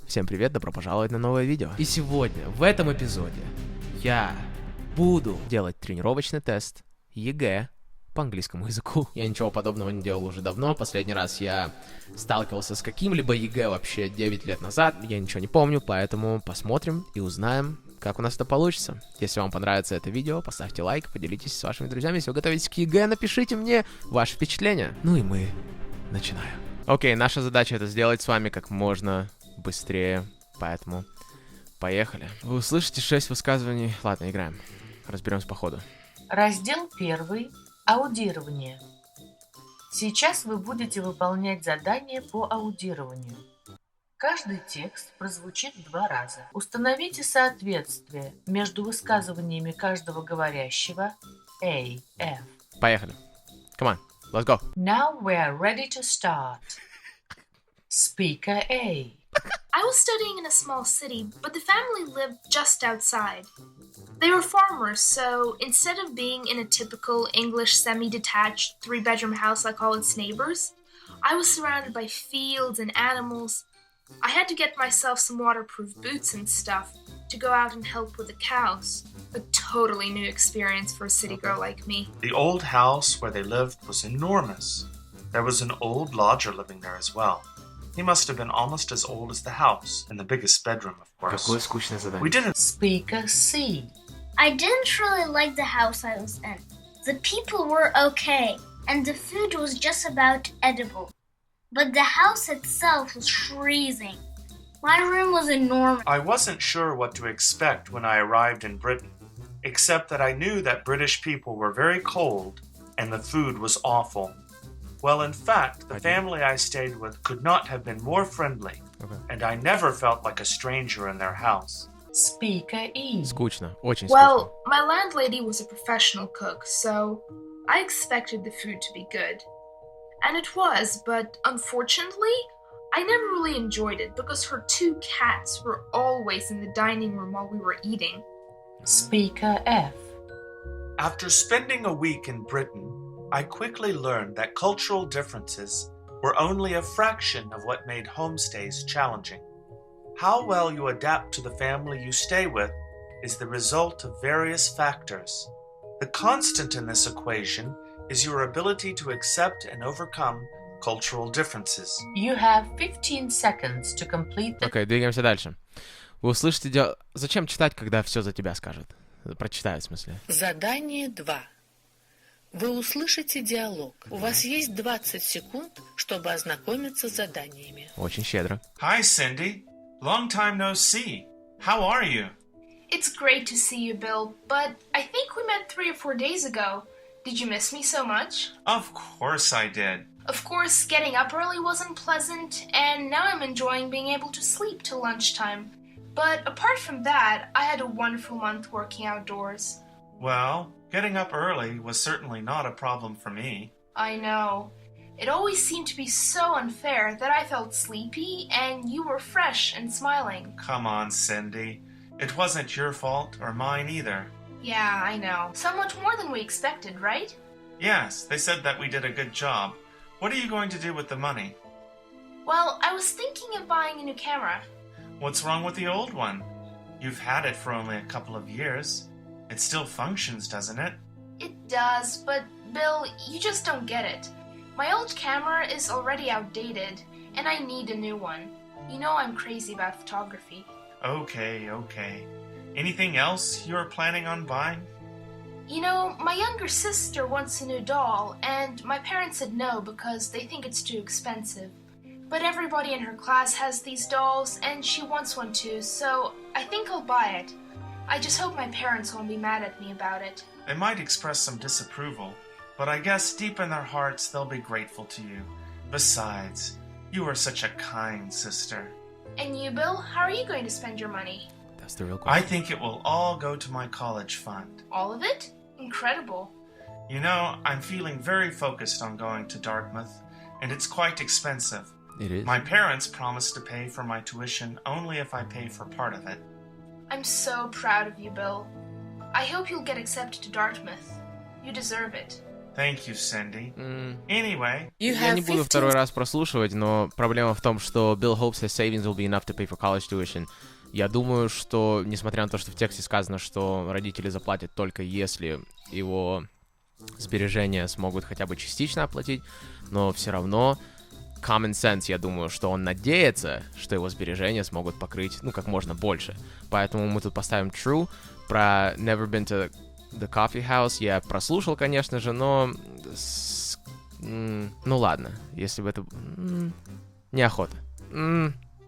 Всем привет, добро пожаловать на новое видео. И сегодня, в этом эпизоде, я буду делать тренировочный тест ЕГЭ по английскому языку. Я ничего подобного не делал уже давно. Последний раз я сталкивался с каким-либо ЕГЭ вообще 9 лет назад. Я ничего не помню, поэтому посмотрим и узнаем, как у нас это получится. Если вам понравится это видео, поставьте лайк, поделитесь с вашими друзьями. Если вы готовитесь к ЕГЭ, напишите мне ваши впечатления. Ну и мы начинаем. Окей, наша задача это сделать с вами как можно быстрее, поэтому поехали. Вы услышите 6 высказываний. Ладно, играем. Разберемся по ходу. Раздел 1. Аудирование. Сейчас вы будете выполнять задание по аудированию. Каждый текст прозвучит 2 раза. Установите соответствие между высказываниями каждого говорящего A, F. Поехали. Come on, let's go. Now we are ready to start. Speaker A. I was studying in a small city, but the family lived just outside. They were farmers, so instead of being in a typical English semi-detached 3-bedroom house like all its neighbors, I was surrounded by fields and animals. I had to get myself some waterproof boots and stuff to go out and help with the cows. A totally new experience for a city girl like me. The old house where they lived was enormous. There was an old lodger living there as well. He must have been almost as old as the house, and the biggest bedroom, of course. Какое скучное задание. We didn't. Speaker C. I didn't really like the house I was in. The people were okay, and the food was just about edible. But the house itself was freezing. My room was enormous. I wasn't sure what to expect when I arrived in Britain, except that I knew that British people were very cold, and the food was awful. Well, in fact, the family I stayed with could not have been more friendly, and I never felt like a stranger in their house. Speaker E. Скучно, очень скучно. Well, my landlady was a professional cook, so I expected the food to be good. And it was, but unfortunately, I never really enjoyed it because her 2 cats were always in the dining room while we were eating. Speaker F. After spending a week in Britain, I quickly learned that cultural differences were only a fraction of what made homestays challenging. How well you adapt to the family you stay with is the result of various factors. The constant in this equation is your ability to accept and overcome cultural differences. You have 15 seconds to complete the... Окей, двигаемся дальше. Вы услышите... Зачем читать, когда все за тебя скажут? Прочитают, в смысле. Задание 2. Вы услышите диалог. У вас есть 20 секунд, чтобы ознакомиться с заданиями. Очень щедро. Hi, Cindy. Long time no see. How are you? It's great to see you, Bill, but I think we met 3 or 4 days ago. Did you miss me so much? Of course I did. Of course, getting up early wasn't pleasant, and now I'm enjoying being able to sleep till lunchtime. But apart from that, I had a wonderful month working outdoors. Well, getting up early was certainly not a problem for me. I know. It always seemed to be so unfair that I felt sleepy and you were fresh and smiling. Come on, Cindy. It wasn't your fault or mine either. Yeah, I know. Somewhat more than we expected, right? Yes, they said that we did a good job. What are you going to do with the money? Well, I was thinking of buying a new camera. What's wrong with the old one? You've had it for only a couple of years. It still functions, doesn't it? It does, but Bill, you just don't get it. My old camera is already outdated, and I need a new one. You know I'm crazy about photography. Okay. Anything else you're planning on buying? You know, my younger sister wants a new doll, and my parents said no because they think it's too expensive. But everybody in her class has these dolls, and she wants one too, so I think I'll buy it. I just hope my parents won't be mad at me about it. They might express some disapproval, but I guess deep in their hearts they'll be grateful to you. Besides, you are such a kind sister. And you, Bill, how are you going to spend your money? That's the real question. I think it will all go to my college fund. All of it? Incredible. You know, I'm feeling very focused on going to Dartmouth, and it's quite expensive. It is. My parents promised to pay for my tuition only if I pay for part of it. I'm so proud of you, Bill. I hope you'll get accepted to Dartmouth. You deserve it. Thank you, Cindy. Anyway. Я не буду второй раз прослушивать, но проблема в том, что Bill hopes his savings will be enough to pay for college tuition. Я думаю, что, несмотря на то, что в тексте сказано, что родители заплатят только если его сбережения смогут хотя бы частично оплатить, но все равно common sense, я думаю, что он надеется, что его сбережения смогут покрыть, ну, как можно больше. Поэтому мы тут поставим true. Про never been to the coffee house я прослушал, конечно же, но... ну ладно, если бы это... неохота.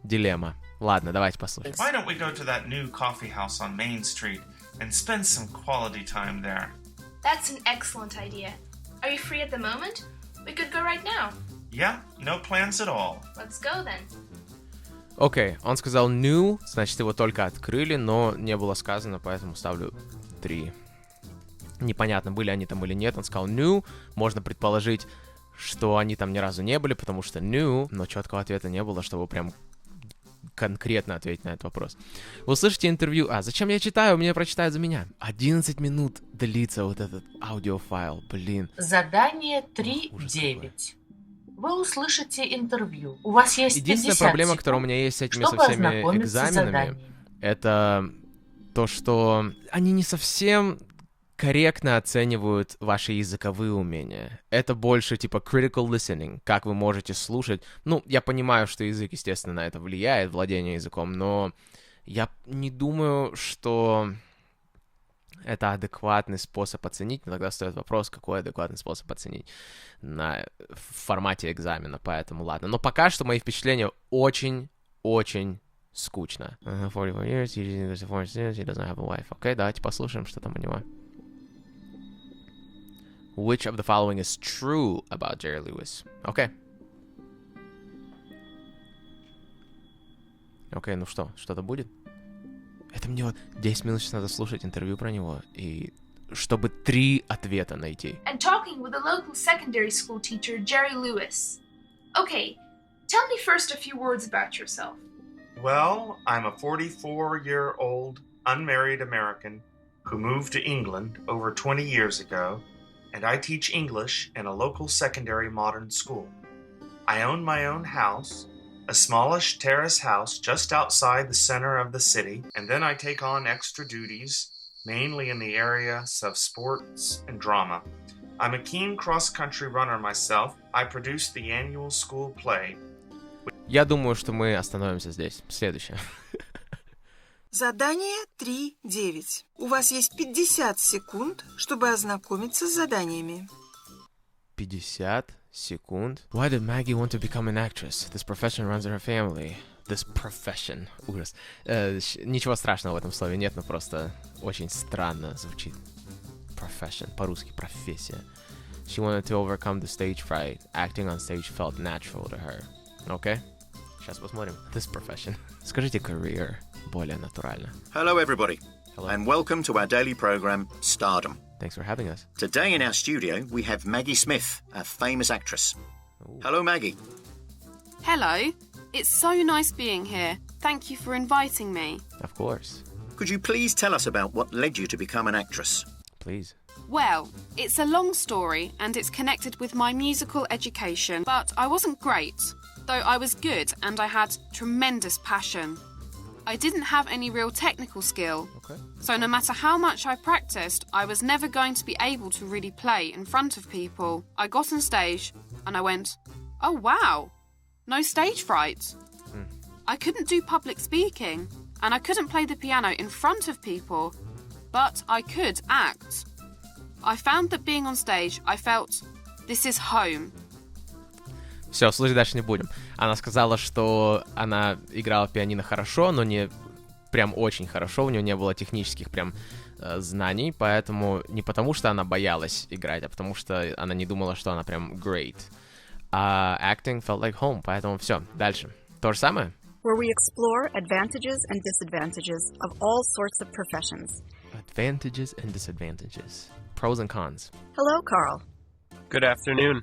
Дилемма. Ладно, давайте послушаем. Why don't we go to that new coffee house on Main Street and spend some quality time there? That's an excellent idea. Are you free at the moment? We could go right now. Yeah, no plans at all. Let's go then. Окей, он сказал new, значит его только открыли, но не было сказано, поэтому ставлю 3. Непонятно, были они там или нет. Он сказал new, можно предположить, что они там ни разу не были, потому что new, но четкого ответа не было, чтобы прям конкретно ответить на этот вопрос. Вы услышите интервью... зачем я читаю? Мне прочитают за меня. 11 минут длится вот этот аудиофайл, блин. Задание 3.9. Вы услышите интервью. У вас есть 50 Единственная проблема, которая у меня есть с этими со всеми экзаменами, это то, что они не совсем корректно оценивают ваши языковые умения. Это больше типа critical listening, как вы можете слушать. Ну, я понимаю, что язык, естественно, на это влияет, владение языком, но я не думаю, что это адекватный способ оценить. Но тогда стоит вопрос, какой адекватный способ оценить в формате экзамена. Поэтому ладно. Но пока что мои впечатления очень-очень скучно. 44 years, he doesn't have a wife. Окей, давайте послушаем, что там у него. Which of the following is true about Jerry Lewis? Окей. Окей, ну что, что-то будет? Это мне вот 10 минут сейчас надо слушать интервью про него, и чтобы 3 ответа найти. And talking with a local secondary school teacher, Jerry Lewis. Okay, tell me first a few words about yourself. Well, I'm a 44-year-old unmarried American who moved to England over 20 years ago, and I teach English in a local secondary modern school. I own my own house, a smallish terrace house just outside the center of the city, and then I take on extra duties, mainly in the areas of sports and drama. I'm a keen cross-country runner myself. I produce the annual school play. Я думаю, что мы остановимся здесь. Следующее. Задание 3.9. У вас есть 50 секунд, чтобы ознакомиться с заданиями. 50 секунд. Why did Maggie want to become an actress? This profession runs in her family. This profession. Ужас. Ничего страшного в этом слове нет, но просто очень странно звучит. Profession. По-русски профессия. She wanted to overcome the stage fright. Acting on stage felt natural to her. Окей? Сейчас посмотрим. This profession. Скажите career. Более натурально. Hello, everybody. Hello. And welcome to our daily program, Stardom. Thanks for having us. Today in our studio, we have Maggie Smith, a famous actress. Ooh. Hello, Maggie. Hello. It's so nice being here. Thank you for inviting me. Of course. Could you please tell us about what led you to become an actress? Please. Well, it's a long story and it's connected with my musical education, but I wasn't great, though I was good and I had tremendous passion. I didn't have any real technical skill, so no matter how much I practiced, I was never going to be able to really play in front of people. I got on stage and I went, oh wow, no stage fright. I couldn't do public speaking and I couldn't play the piano in front of people, but I could act. I found that being on stage, I felt, this is home. Все, слушать дальше не будем. Она сказала, что она играла пианино хорошо, но не прям очень хорошо. У нее не было технических прям знаний, поэтому не потому, что она боялась играть, а потому что она не думала, что она прям great. Acting felt like home, поэтому все, дальше. То же самое? Where we explore advantages and disadvantages of all sorts of professions. Advantages and disadvantages. Pros and cons. Hello, Carl. Good afternoon.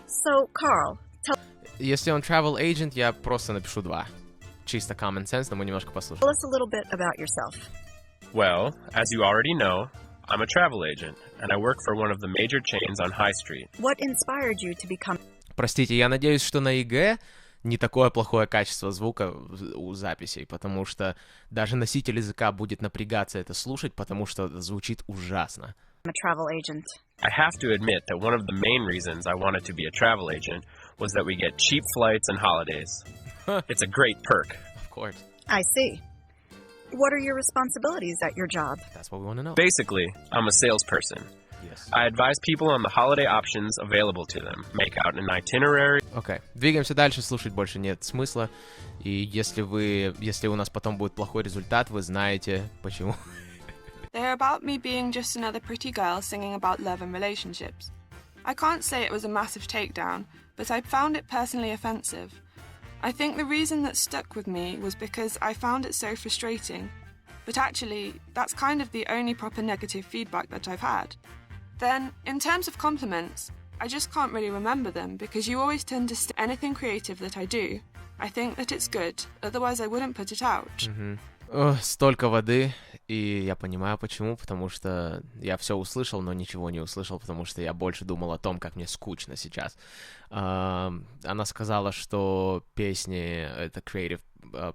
So, Carl, Если он travel agent, я просто напишу 2. Чисто common sense, но мы немножко послушаем. tell us a little bit about yourself. Well, as you already know, I'm a travel agent, and I work for one of the major chains on High Street. What inspired you to become... Простите, я надеюсь, что на ЕГЭ не такое плохое качество звука у записей, потому что даже носитель языка будет напрягаться это слушать, потому что звучит ужасно. a travel agent? I have to admit that one of the main reasons I wanted to be a travel agent was that we get cheap flights and holidays. It's a great perk. Of course. I see. What are your responsibilities at your job? That's what we want to know. Basically, I'm a salesperson. Yes. I advise people on the holiday options available to them, make out an itinerary. Окей. Двигаемся дальше, слушать больше нет смысла. И если у нас потом будет плохой результат, вы знаете почему. They're about me being just another pretty girl singing about love and relationships. I can't say it was a massive takedown, but I found it personally offensive. I think the reason that stuck with me was because I found it so frustrating. But actually, that's kind of the only proper negative feedback that I've had. Then, in terms of compliments, I just can't really remember them because you always tend to anything creative that I do. I think that it's good, otherwise I wouldn't put it out. Столько воды, и я понимаю почему, потому что я все услышал, но ничего не услышал, потому что я больше думал о том, как мне скучно сейчас. Она сказала, что песни — это creative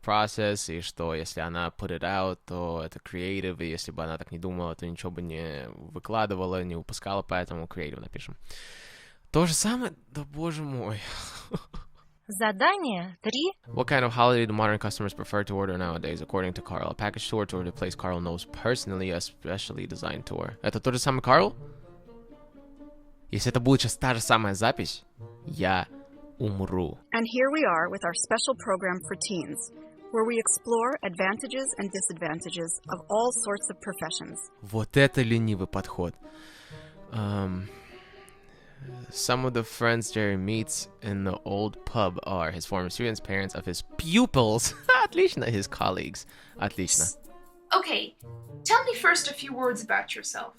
process, и что если она put it out, то это creative, и если бы она так не думала, то ничего бы не выкладывала, не выпускала, поэтому creative напишем. То же самое? Да боже мой. Задание 3. What kind of holiday do modern customers prefer to order nowadays, according to Carl? A package tour to the place Carl knows personally, a specially designed tour. Это тот же самый Карл? Если это будет сейчас та же самая запись, я умру. And here we are with our special program for teens, where we explore advantages and disadvantages of all sorts of professions. Вот это ленивый подход. Some of the friends Jerry meets in the old pub are his former students, parents of his pupils. Отлично, his colleagues. Отлично. Okay, tell me first a few words about yourself.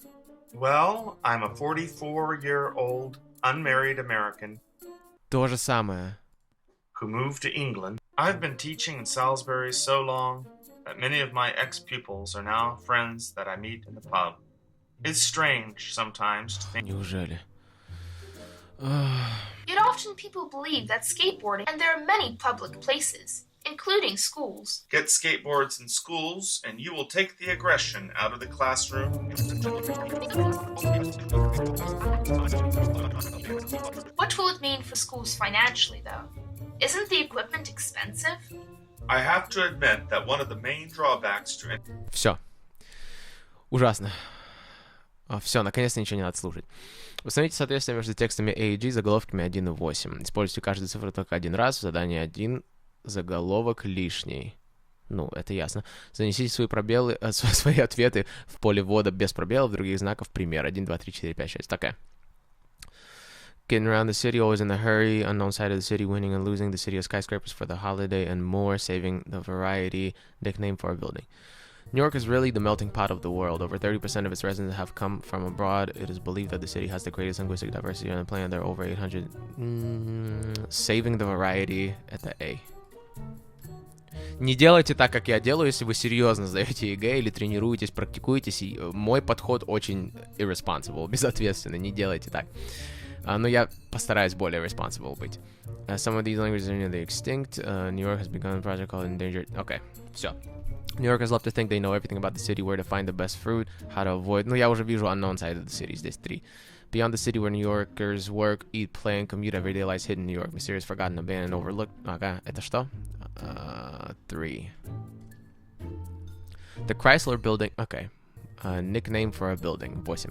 Well, I'm a 44-year-old unmarried American То же самое. who moved to England. I've been teaching in Salisbury so long that many of my ex-pupils are now friends that I meet in the pub. It's strange sometimes to think... Неужели? Yet often people believe that skateboarding, and there are many public places, including schools. Get skateboards in schools, and you will take the aggression out of the classroom. What will it mean for schools financially, though? Isn't the equipment expensive? I have to admit that one of the main drawbacks to... Все. Ужасно. Все, наконец-то ничего не надо слушать. Установите соответствие между текстами A и G, заголовками 1 и 8. Используйте каждую цифру только один раз. В задании 1 заголовок лишний. Ну, это ясно. Занесите свои пробелы, свои ответы в поле ввода без пробелов, других знаков. Пример. 1, 2, 3, 4, 5, 6. Такая. Getting around the city, always in a hurry, unknown side of the city, winning and losing, the city of skyscrapers for the holiday, and more, saving the variety, nickname for a building. New York is really the melting pot of the world. Over 30% of its residents have come from abroad. It is believed that the city has the greatest linguistic diversity on the planet. There are over 800... saving the variety at the A. Не делайте так, как я делаю, если вы серьезно сдаете ЕГЭ или тренируетесь, практикуетесь. Мой подход очень irresponsible, безответственный. Не делайте так. Но я постараюсь более responsible быть. Some of these languages are nearly extinct. New York has begun a project called Endangered... Okay, все. New Yorkers love to think they know everything about the city, where to find the best fruit, how to avoid... Ну, я уже вижу unknown side of the city. Здесь 3. Beyond the city where New Yorkers work, eat, play, and commute, everyday lies hidden in New York. Mysterious, forgotten, abandoned, overlooked. Ага, это что? 3. The Chrysler Building... Okay. Nickname for a building. 8.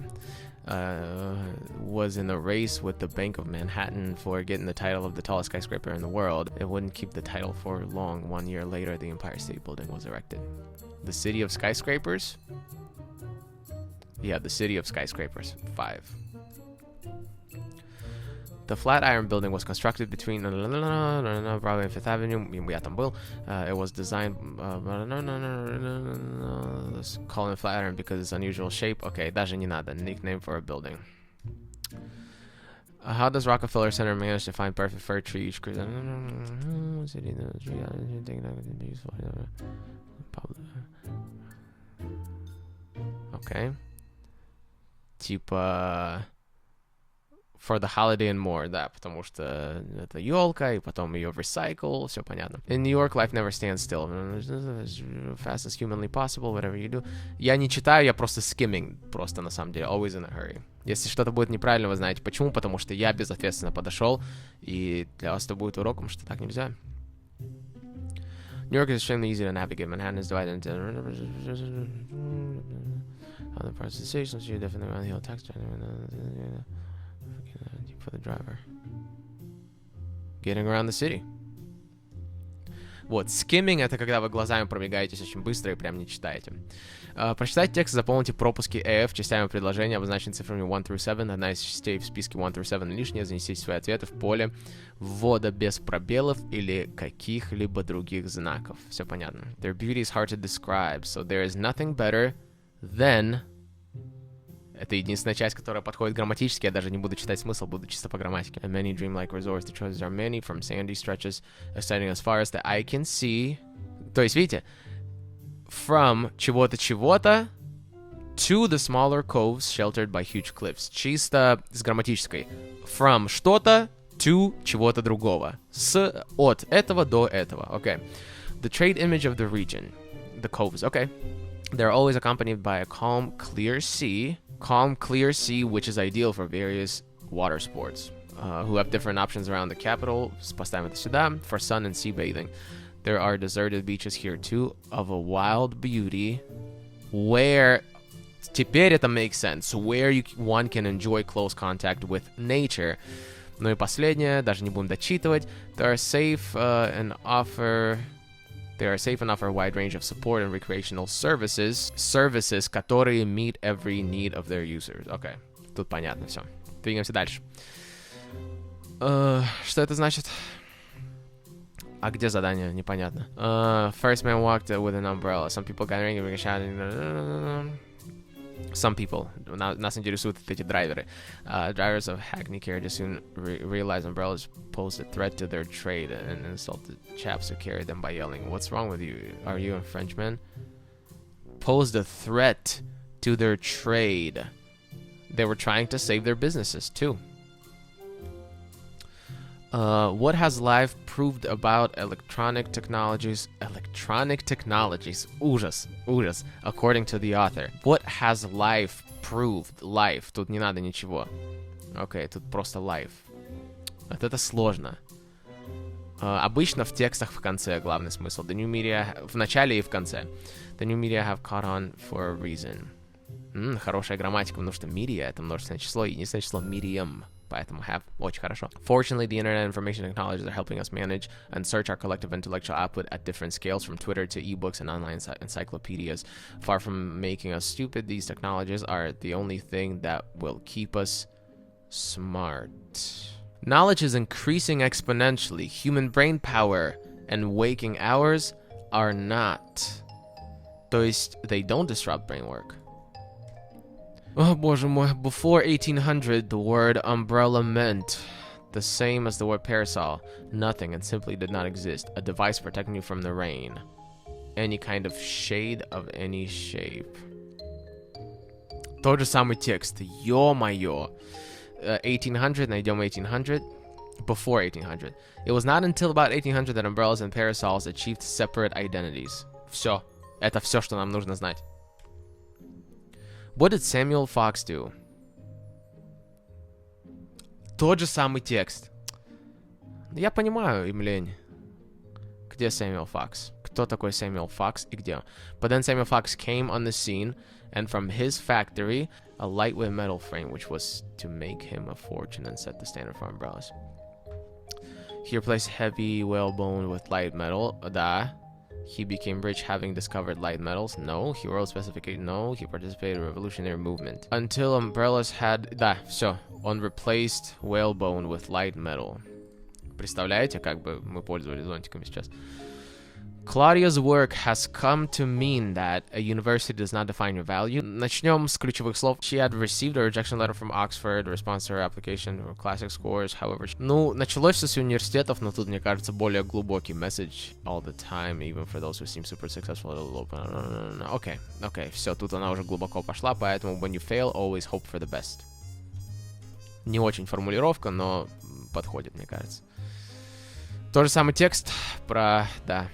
Was in a race with the Bank of Manhattan for getting the title of the tallest skyscraper in the world. It wouldn't keep the title for long. 1 year later, the Empire State Building was erected. The city of skyscrapers? Yeah, the city of skyscrapers. 5. The Flatiron Building was constructed between Broadway and 5th Avenue. Я там был. It was designed... Let's call it Flatiron because of its unusual shape. Okay, даже не надо. Nickname for a building. How does Rockefeller Center manage to find perfect fir tree each cruise? Okay. типа for the holiday and more, да, потому что это елка, и потом ее recycle, все понятно. In New York, life never stands still. Fast as humanly possible, whatever you do. Я не читаю, я просто skimming, просто на самом деле, always in a hurry. Если что-то будет неправильно, вы знаете почему, потому что я безответственно подошел, и для вас это будет уроком, что так нельзя. New York is extremely easy to navigate. Manhattan is divided into other parts of the city, so you're definitely around the hill text for the driver. Getting around the city. Вот, skimming — это когда вы глазами пробегаетесь очень быстро и прям не читаете. Прочитайте текст, заполните пропуски AF частями предложения, обозначенные цифрами 1 through 7. Одна из частей в списке 1 through 7 лишняя. Занесите свои ответы в поле ввода без пробелов или каких-либо других знаков. Все понятно. Their beauty is hard to describe, so there is nothing better than... Это единственная часть, которая подходит грамматически. Я даже не буду читать смысл, буду чисто по грамматике. And many dreamlike resorts, the choices are many, from sandy stretches, extending as far as the eye can see. То есть, видите, from чего-то to the smaller coves sheltered by huge cliffs. Чисто с грамматической. From что-то to чего-то другого. От этого до этого. Okay. The trade image of the region. The coves. Okay. They're always accompanied by a calm, clear sea. Calm, clear sea, which is ideal for various water sports, who have different options around the capital. Поставим это сюда. For sun and sea bathing. There are deserted beaches here too, of a wild beauty, where... Теперь это makes sense. Where one can enjoy close contact with nature. Ну и последнее, даже не будем дочитывать. They are safe and offer a wide range of support and recreational services, которые meet every need of their users. Окей, тут понятно все. Двигаемся дальше. Что это значит? А где задание? Непонятно. First man walked with an umbrella. Some people gathering and shouting. Some people. Нас интересуют эти драйверы. Drivers of Hackney carriages soon realized umbrellas posed a threat to their trade and insulted chaps who carried them by yelling, "What's wrong with you? Are you a Frenchman?" Posed a threat to their trade. They were trying to save their businesses too. What has life proved about electronic technologies? Ужас. According to the author. What has life proved? Life. Тут не надо ничего. Окей, тут просто life. Вот это сложно. Обычно в текстах в конце главный смысл. The new media... В начале и в конце. The new media have caught on for a reason. Хорошая грамматика, потому что media — это множественное число, и единственное число medium. Поэтому have очень хорошо. Fortunately, the internet and information technologies are helping us manage and search our collective intellectual output at different scales, from Twitter to ebooks and online encyclopedias. Far from making us stupid, these technologies are the only thing that will keep us smart. Knowledge is increasing exponentially. Human brain power and waking hours are not. То есть, they don't disrupt brain work. Oh, боже мой. Before 1800, the word umbrella meant the same as the word parasol. Nothing, and simply did not exist. A device protecting you from the rain. Any kind of shade of any shape. Тот же самый текст. Ё-моё. 1800, найдем 1800. Before 1800. It was not until about 1800 that umbrellas and parasols achieved separate identities. Все. Это все, что нам нужно знать. What did Samuel Fox do? Тот же самый текст. Я понимаю, им лень. Где Samuel Fox? Кто такой Samuel Fox и где? But then Samuel Fox came on the scene, and from his factory, a lightweight metal frame, which was to make him a fortune and set the standard for umbrellas. He replaced heavy whalebone with light metal. Да. He became rich having discovered light metals. No. He wrote specification. No. He participated in a revolutionary movement. Until umbrellas had... Да, все. Он replaced whalebone with light metal. Представляете, как бы мы пользовались зонтиками сейчас? Claudia's work has come to mean that a university does not define your value. Начнем с ключевых слов. She had received a rejection letter from Oxford in response to her application for classic scores. However, ну, началось все с университетов, но тут, мне кажется, более глубокий message all the time, even for those who seem super successful. Окей, все, тут она уже глубоко пошла, поэтому when you fail, always hope for the best. Не очень формулировка, но подходит, мне кажется. Тот же самый текст про, да.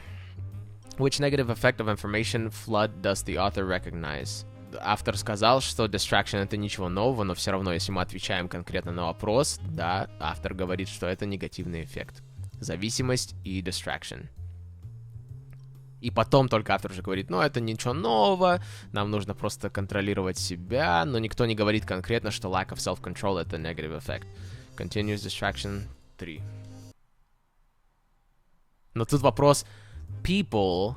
Which negative effect of information flood does the author recognize? Автор сказал, что distraction — это ничего нового, но все равно, если мы отвечаем конкретно на вопрос, да, автор говорит, что это негативный эффект. Зависимость и distraction. И потом только автор уже говорит, ну, это ничего нового, нам нужно просто контролировать себя, но никто не говорит конкретно, что lack of self-control — это negative effect. Continuous distraction 3. Но тут вопрос... People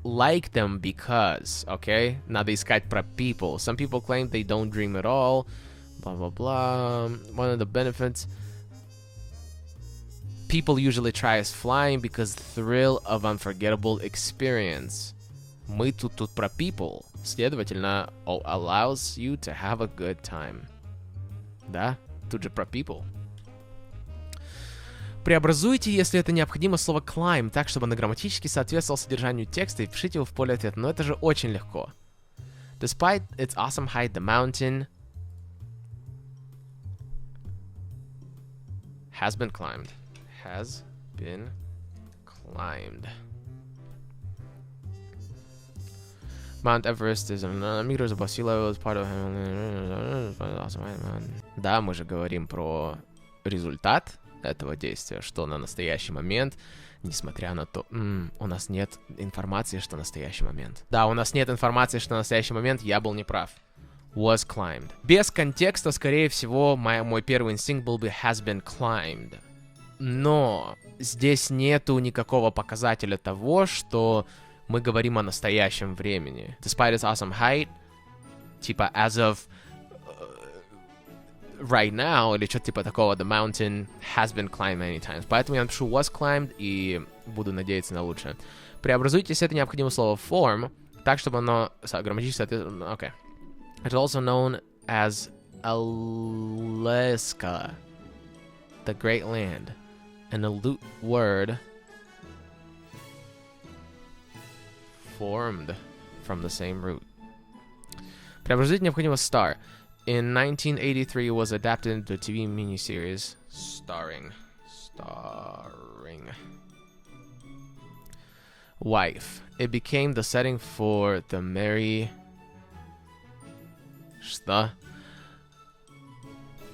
like them because, okay? Надо искать про people. Some people claim they don't dream at all. Blah, blah, blah. One of the benefits. People usually try us flying because thrill of unforgettable experience. Мы тут про people. Следовательно, allows you to have a good time. Да? Тут же про people. Преобразуйте, если это необходимо, слово climb так, чтобы оно грамматически соответствовало содержанию текста, и пишите его в поле ответа. Но это же очень легко. Despite its awesome height, the mountain has been climbed. Has been climbed. Mount Everest is meters above sea level, is part of... Да, мы же говорим про результат этого действия, что на настоящий момент, несмотря на то... у нас нет информации, что настоящий момент. Да, у нас нет информации, что настоящий момент, я был неправ. Was climbed. Без контекста, скорее всего, мой первый инстинкт был бы has been climbed. Но здесь нету никакого показателя того, что мы говорим о настоящем времени. Despite its awesome height, типа as of... right now, или что-то типа такого, the mountain has been climbed many times. Поэтому я напишу was climbed и буду надеяться на лучшее. Преобразуйте, если это необходимо, слово form, так, чтобы оно грамматически соответствовало... Okay. It's also known as Alaska, the Great Land, an allude word formed from the same root. Преобразуйте необходимо star. In 1983, it was adapted into a TV miniseries starring wife. It became the setting for the merry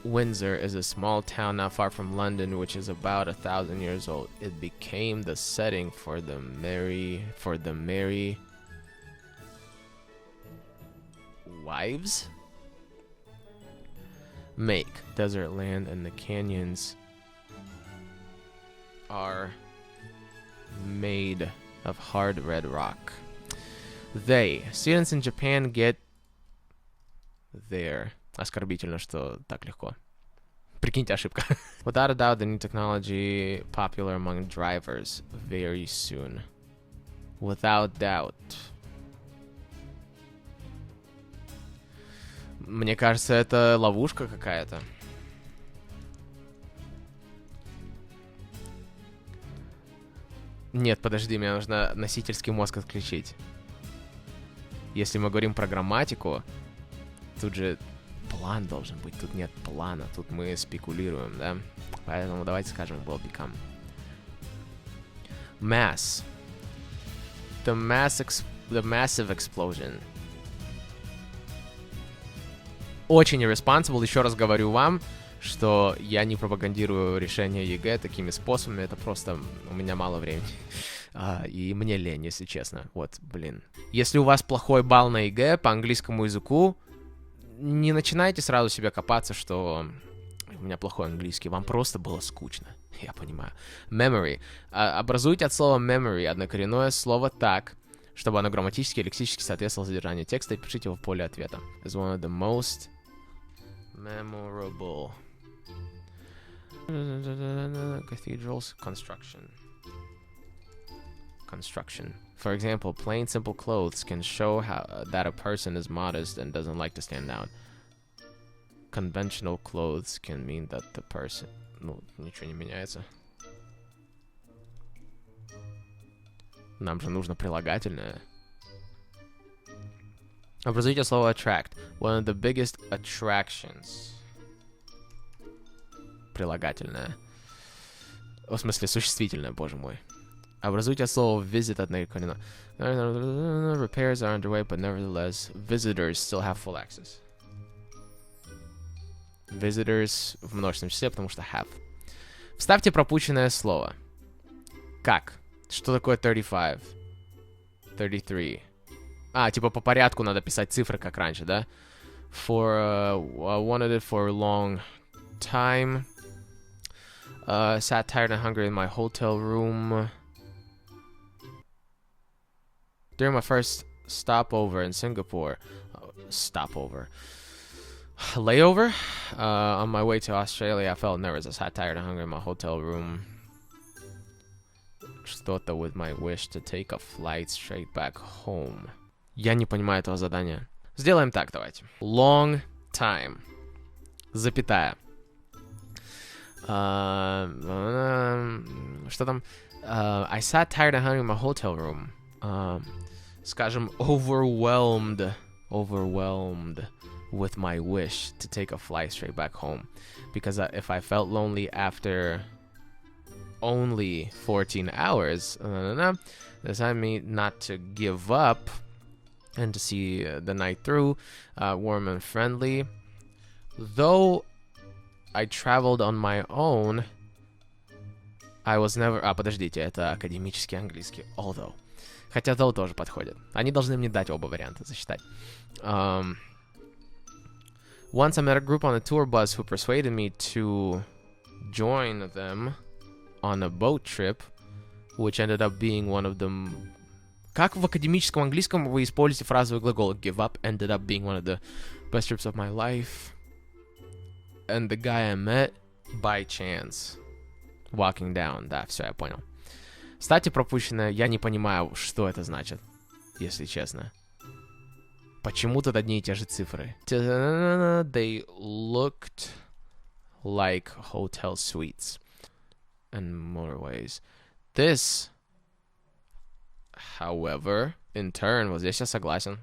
Windsor is a small town not far from London, which is about 1,000 years old. It became the setting for the merry wives. Make desert land and the canyons are made of hard red rock. Students in Japan get there. Оскорбительно, что так легко. Прикиньте, ошибка. Without a doubt, the new technology popular among drivers very soon. Without doubt. Мне кажется, это ловушка какая-то. Нет, подожди, мне нужно носительский мозг отключить. Если мы говорим про грамматику, тут же план должен быть. Тут нет плана, тут мы спекулируем, да? Поэтому давайте скажем will become. Mass. The massive explosion. Очень irresponsible. Еще раз говорю вам, что я не пропагандирую решение ЕГЭ такими способами. Это просто у меня мало времени. И мне лень, если честно. Вот, блин. Если у вас плохой балл на ЕГЭ по английскому языку, не начинайте сразу себе копаться, что у меня плохой английский. Вам просто было скучно. Я понимаю. Memory. Образуйте от слова memory однокоренное слово так, чтобы оно грамматически и лексически соответствовало содержанию текста, и пишите его в поле ответа. Is one of the most memorable cathedrals construction. construction. For example, plain simple clothes can show that a person is modest and doesn't like to stand out. Conventional clothes can mean that the person... Ну, ничего не меняется. Нам же нужно прилагательное. Образуйте слово attract. One of the biggest attractions. Прилагательное. В смысле, существительное, боже мой. Образуйте слово visit от наименования. Repairs are underway, but nevertheless, visitors still have full access. Visitors в множественном числе, потому что have. Вставьте пропущенное слово. Как? Что такое 35? 33. А, типа по порядку надо писать цифры, как раньше, да? I wanted it for a long time. Sat tired and hungry in my hotel room. During my first stopover in Singapore. Layover? On my way to Australia, I felt nervous. I sat tired and hungry in my hotel room. Что-то with my wish to take a flight straight back home. Я не понимаю этого задания. Сделаем так, давайте. Long time. Запятая. Что там? I sat tired and hungry in my hotel room. Скажем, overwhelmed with my wish to take a flight straight back home. Because if I felt lonely after only 14 hours, does that mean not to give up and to see the night through, warm and friendly. Though I traveled on my own, I was never... подождите, это академический английский. Although. Хотя though тоже подходит. Они должны мне дать оба варианта засчитать. Once I met a group on a tour bus who persuaded me to join them on a boat trip, which ended up being one of them. Как в академическом английском вы используете фразовый глагол give up ended up being one of the best trips of my life. And the guy I met by chance walking down. Да, все, я понял. Кстати, пропущенное, я не понимаю, что это значит, если честно. Почему тут одни и те же цифры? They looked like hotel suites and motorways. This, however, in turn, вот здесь я согласен.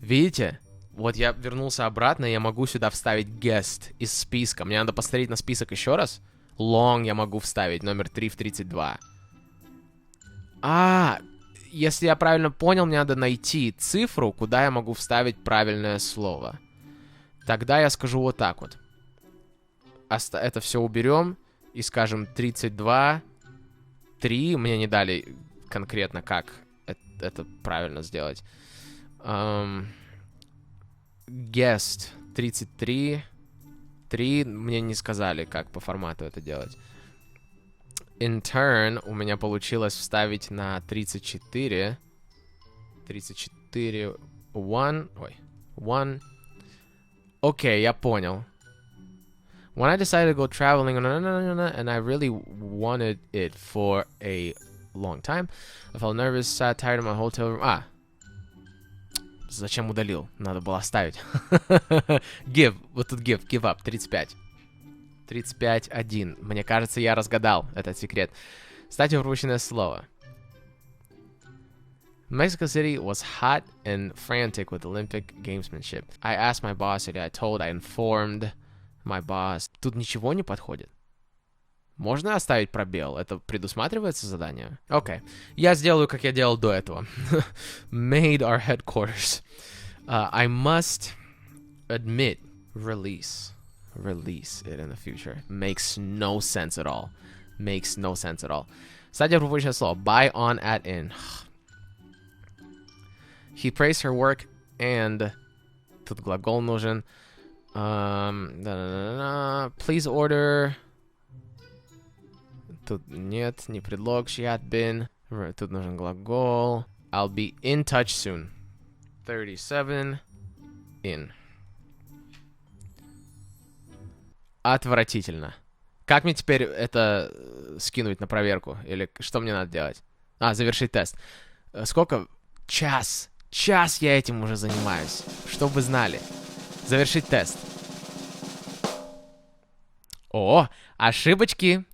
Видите? Вот я вернулся обратно, и я могу сюда вставить guest из списка. Мне надо посмотреть на список еще раз. Long я могу вставить, номер 3 в 32. Если я правильно понял, мне надо найти цифру, куда я могу вставить правильное слово. Тогда я скажу вот так вот. Это все уберем и скажем 32, 3. Мне не дали конкретно, как это правильно сделать. Guest 33, 3. Мне не сказали, как по формату это делать. In turn, у меня получилось вставить на 34. 34, 1. Ой, 1. Окей, я понял. When I decided to go traveling, and I really wanted it for a long time, I felt nervous, sat tired in my hotel room. Зачем удалил? Надо было оставить. Give. Вот тут give. Give up. 35. 35-1. Мне кажется, я разгадал этот секрет. Кстати, пропущенное слово. Mexico City was hot and frantic with Olympic gamesmanship. I asked my boss, I informed my boss. Тут ничего не подходит. Можно оставить пробел? Это предусматривается задание? Окей. Я сделаю, как я делал до этого. Made our headquarters. I must admit, release it in the future. Makes no sense at all. Кстати, пропущенное слово. Buy, on, at, in. He praised her work and... Тут глагол нужен. Please order... Тут нет, не предлог, she had been. Тут нужен глагол. I'll be in touch soon. 37, in. Отвратительно. Как мне теперь это скинуть на проверку? Или что мне надо делать? Завершить тест. Сколько? Час. Час я этим уже занимаюсь. Чтоб вы знали. Завершить тест. О, ошибочки.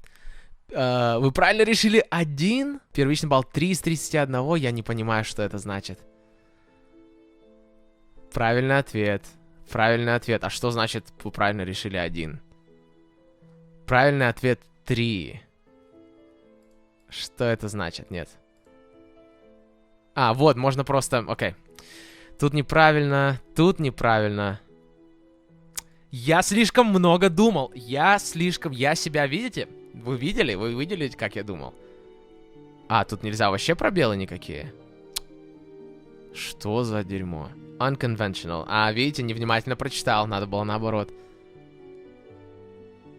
Вы правильно решили 1. Первичный балл 3 из 31. Я не понимаю, что это значит. Правильный ответ. Правильный ответ. А что значит вы правильно решили 1? Правильный ответ 3. Что это значит? Нет. Вот, можно просто... Окей. Тут неправильно. Тут неправильно. Я слишком много думал. Я себя, видите? Вы видели? Вы видели, как я думал? Тут нельзя вообще пробелы никакие. Что за дерьмо? Unconventional. Видите, невнимательно прочитал. Надо было наоборот.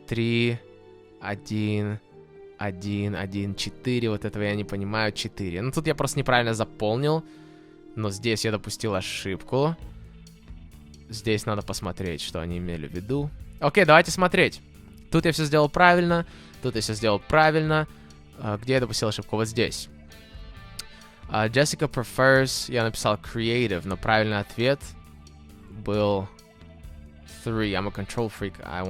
3, 1, 1, 1, 4. Вот этого я не понимаю. 4. Ну, тут я просто неправильно заполнил. Но здесь я допустил ошибку. Здесь надо посмотреть, что они имели в виду. Окей, давайте смотреть. Тут я все сделал правильно. Тут я все сделал правильно. Где я допустил ошибку? Вот здесь. Jessica prefers... Я написал creative, но правильный ответ был 3. I'm a control freak. I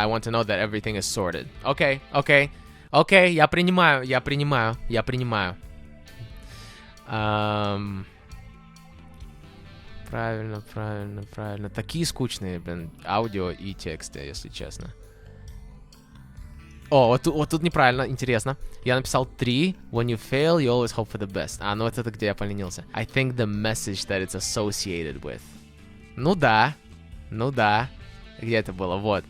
want to know that everything is sorted. Окей, окей. Окей, я принимаю. Правильно. Такие скучные, аудио и тексты, если честно. Вот тут неправильно, интересно. Я написал 3. When you fail, you always hope for the best. Ну это где я поленился. I think the message that it's associated with. Ну да. Где это было? Вот.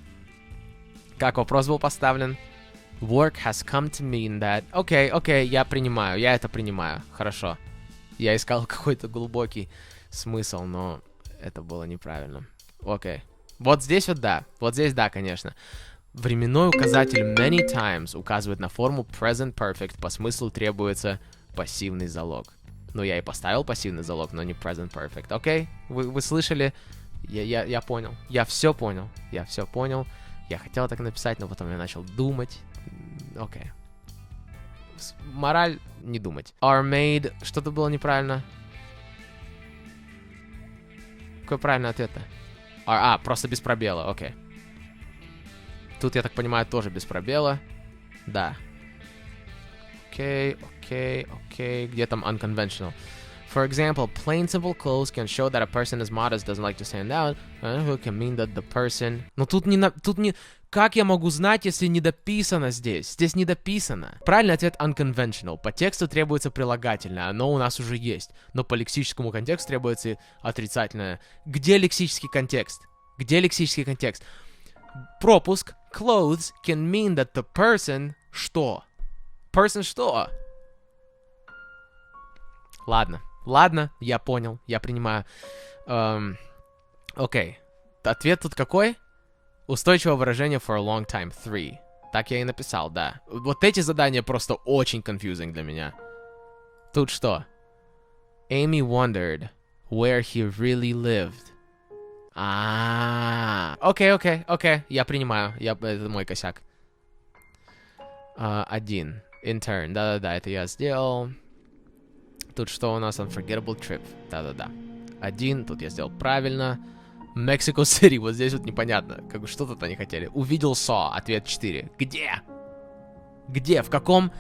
Как вопрос был поставлен? Work has come to mean that... Окей, я принимаю. Я это принимаю. Хорошо. Я искал какой-то глубокий смысл, но это было неправильно. Окей. Вот здесь вот да. Вот здесь да, конечно. Временной указатель many times указывает на форму present perfect. По смыслу требуется пассивный залог. Ну, я и поставил пассивный залог, но не present perfect. Окей? Вы слышали? Я понял. Я все понял. Я хотел так написать, но потом я начал думать. Окей. Мораль — не думать. Are made... Что-то было неправильно. Какой правильный ответ-то? Просто без пробела. Окей. Тут, я так понимаю, тоже без пробела. Да. Окей. Где там unconventional? For example, plain simple clothes can show that a person is modest, doesn't like to stand out. Who can mean that the person... Но тут не... Как я могу знать, если не дописано здесь? Здесь не дописано. Правильный ответ unconventional. По тексту требуется прилагательное. Оно у нас уже есть. Но по лексическому контексту требуется отрицательное. Где лексический контекст? Пропуск. Clothes can mean that the person... Что? Person что? Ладно, я понял, я принимаю. Окей. Ответ тут какой? Устойчивое выражение for a long time. 3. Так я и написал, да. Вот эти задания просто очень confusing для меня. Тут что? Amy wondered where he really lived. Окей. Я принимаю. Это мой косяк. 1. Intern. Да, это я сделал. Тут что у нас? Unforgettable trip. Да. 1. Тут я сделал правильно. Mexico City. Вот здесь вот непонятно. Что тут они хотели? Увидел saw. Ответ 4. Где? В каком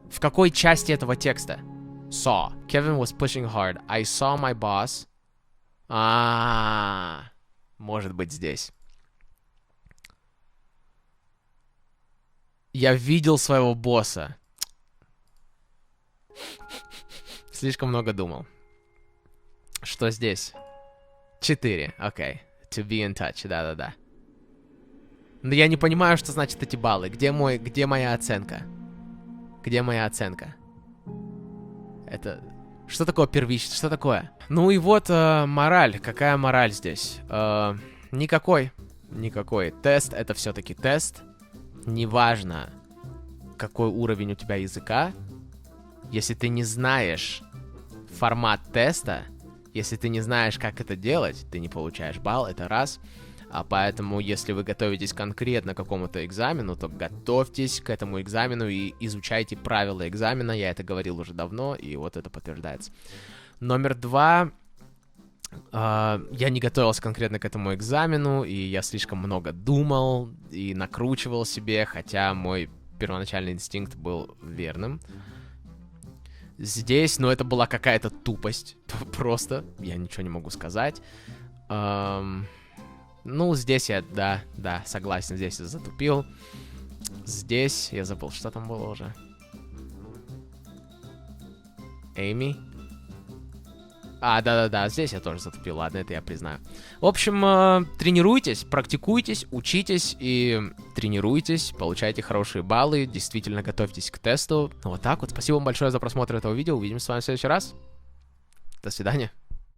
В какой части этого текста? Saw. Kevin was pushing hard. I saw my boss. Может быть здесь. Я видел своего босса. Слишком много думал. Что здесь? 4. Окей. To be in touch. Да. Но я не понимаю, что значит эти баллы. Где моя оценка? Это... Что такое первичность? Что такое? Ну и вот мораль. Какая мораль здесь? Никакой. Тест — это все-таки тест. Неважно, какой уровень у тебя языка. Если ты не знаешь формат теста, если ты не знаешь, как это делать, ты не получаешь балл, это раз. А поэтому, если вы готовитесь конкретно к какому-то экзамену, то готовьтесь к этому экзамену и изучайте правила экзамена. Я это говорил уже давно, и вот это подтверждается. Номер 2. Я не готовился конкретно к этому экзамену, и я слишком много думал и накручивал себе, хотя мой первоначальный инстинкт был верным. Здесь, ну, это была какая-то тупость. Просто, я ничего не могу сказать. Ну, здесь я, да, согласен, здесь я затупил. Здесь, я забыл, что там было уже. Эми. Да, здесь я тоже затупил, ладно, это я признаю. В общем, тренируйтесь, практикуйтесь, учитесь и тренируйтесь, получайте хорошие баллы, действительно готовьтесь к тесту. Вот так вот, спасибо вам большое за просмотр этого видео, увидимся с вами в следующий раз. До свидания.